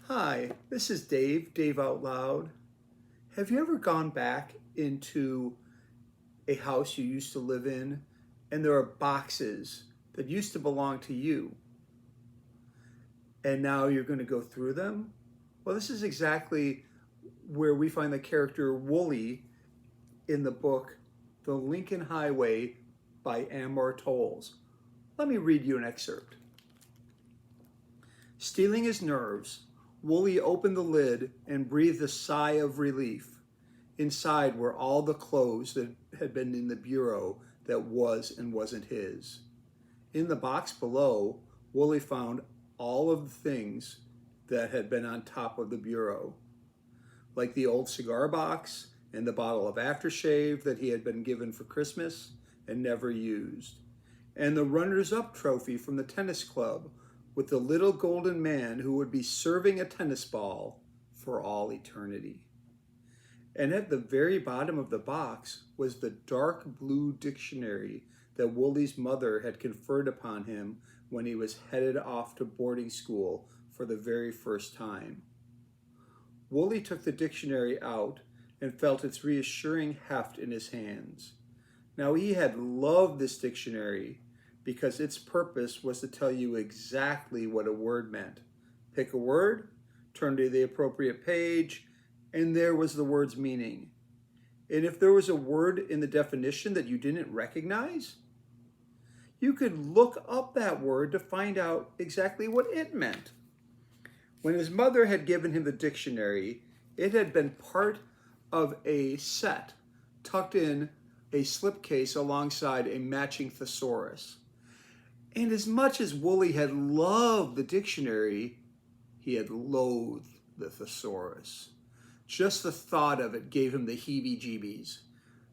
Hi, this is Dave Out Loud. Have you ever gone back into a house you used to live in and there are boxes that used to belong to you and now you're going to go through them? Well, this is exactly where we find the character Wooly in the book The Lincoln Highway by Amor Towles. Let me read you an excerpt. Steeling his nerves, Wooly opened the lid and breathed a sigh of relief. Inside were all the clothes that had been in the bureau that was and wasn't his. In the box below, Wooly found all of the things that had been on top of the bureau, like the old cigar box and the bottle of aftershave that he had been given for Christmas and never used, and the runners-up trophy from the tennis club with the little golden man who would be serving a tennis ball for all eternity. And at the very bottom of the box was the dark blue dictionary that Wooly's mother had conferred upon him when he was headed off to boarding school for the very first time. Wooly took the dictionary out and felt its reassuring heft in his hands. Now he had loved this dictionary because its purpose was to tell you exactly what a word meant. Pick a word, turn to the appropriate page, and there was the word's meaning. And if there was a word in the definition that you didn't recognize, you could look up that word to find out exactly what it meant. When his mother had given him the dictionary, it had been part of a set tucked in a slipcase alongside a matching thesaurus. And as much as Wooly had loved the dictionary, he had loathed the thesaurus. Just the thought of it gave him the heebie-jeebies,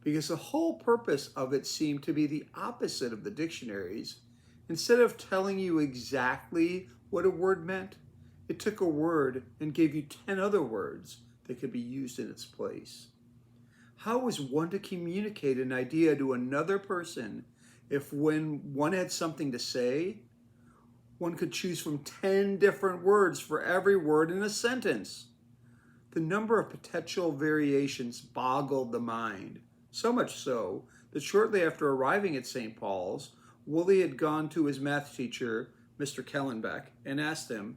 because the whole purpose of it seemed to be the opposite of the dictionaries. Instead of telling you exactly what a word meant, it took a word and gave you 10 other words that could be used in its place. How was one to communicate an idea to another person if when one had something to say, one could choose from 10 different words for every word in a sentence? The number of potential variations boggled the mind, so much so that shortly after arriving at St. Paul's, Wooly had gone to his math teacher, Mr. Kellenbeck, and asked him,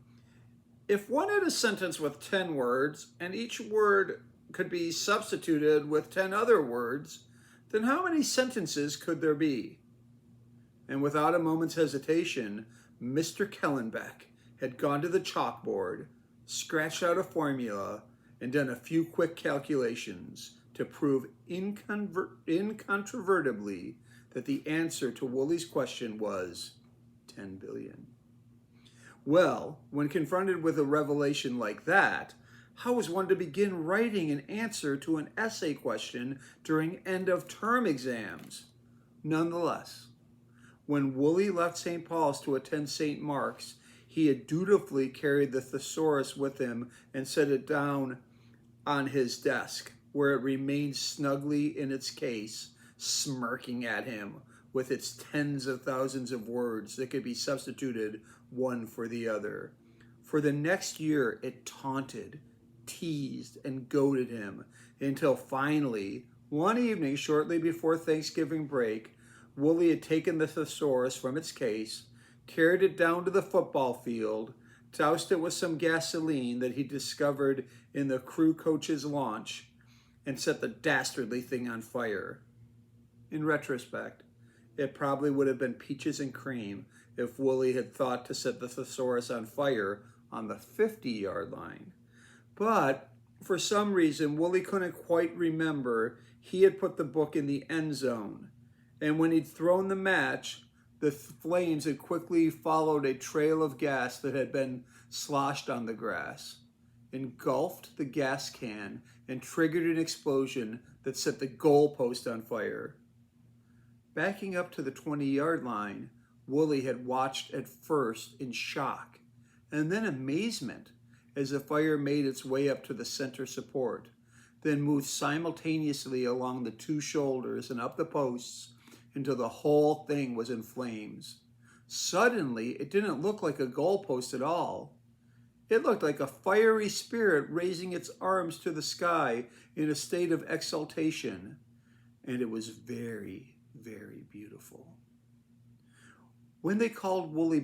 if one had a sentence with 10 words and each word could be substituted with 10 other words, then how many sentences could there be? And without a moment's hesitation, Mr. Kellenbeck had gone to the chalkboard, scratched out a formula, and done a few quick calculations to prove incontrovertibly that the answer to Wooly's question was 10 billion. Well, when confronted with a revelation like that, how was one to begin writing an answer to an essay question during end-of-term exams? Nonetheless, when Wooly left St. Paul's to attend St. Mark's, he had dutifully carried the thesaurus with him and set it down on his desk, where it remained snugly in its case, smirking at him with its tens of thousands of words that could be substituted one for the other. For the next year, it taunted, teased, and goaded him until finally, one evening shortly before Thanksgiving break, Wooly had taken the thesaurus from its case, carried it down to the football field, doused it with some gasoline that he discovered in the crew coach's launch, and set the dastardly thing on fire. In retrospect, it probably would have been peaches and cream if Wooly had thought to set the thesaurus on fire on the 50-yard line. But for some reason, Wooly couldn't quite remember he had put the book in the end zone. And when he'd thrown the match, the flames had quickly followed a trail of gas that had been sloshed on the grass, engulfed the gas can, and triggered an explosion that set the goalpost on fire. Backing up to the 20-yard line, Wooly had watched at first in shock and then amazement as the fire made its way up to the center support, then moved simultaneously along the two shoulders and up the posts until the whole thing was in flames. Suddenly, it didn't look like a goalpost at all. It looked like a fiery spirit raising its arms to the sky in a state of exaltation, and it was very, very beautiful. When they called Wooly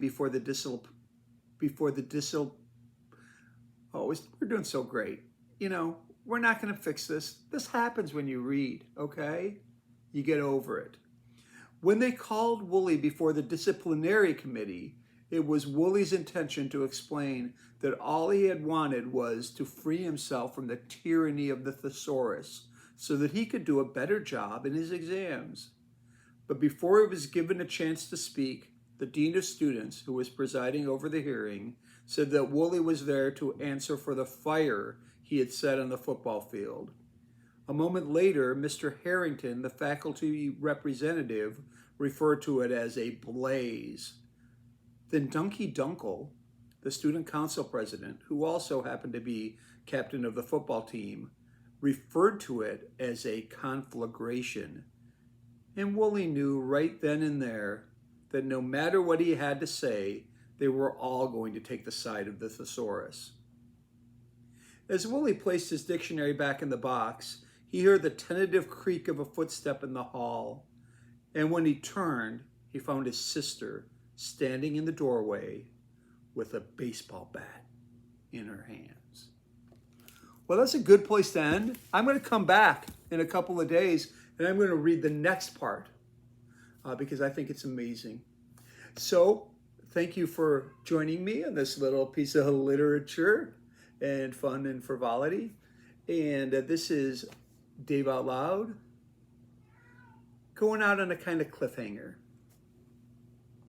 we're doing so great. You know, we're not going to fix this. This happens when you read, okay? You get over it. When they called Wooly before the disciplinary committee, it was Wooly's intention to explain that all he had wanted was to free himself from the tyranny of the thesaurus so that he could do a better job in his exams. But before he was given a chance to speak, the dean of students, who was presiding over the hearing, said that Wooly was there to answer for the fire he had set on the football field. A moment later, Mr. Harrington, the faculty representative, referred to it as a blaze. Then Dunky Dunkle, the student council president, who also happened to be captain of the football team, referred to it as a conflagration. And Wooly knew right then and there that no matter what he had to say, they were all going to take the side of the thesaurus. As Wooly placed his dictionary back in the box, he heard the tentative creak of a footstep in the hall, and when he turned, he found his sister standing in the doorway with a baseball bat in her hands. Well, that's a good place to end. I'm going to come back in a couple of days, and I'm going to read the next part because I think it's amazing. So, thank you for joining me on this little piece of literature and fun and frivolity. And this is Dave Out Loud, going out on a kind of cliffhanger.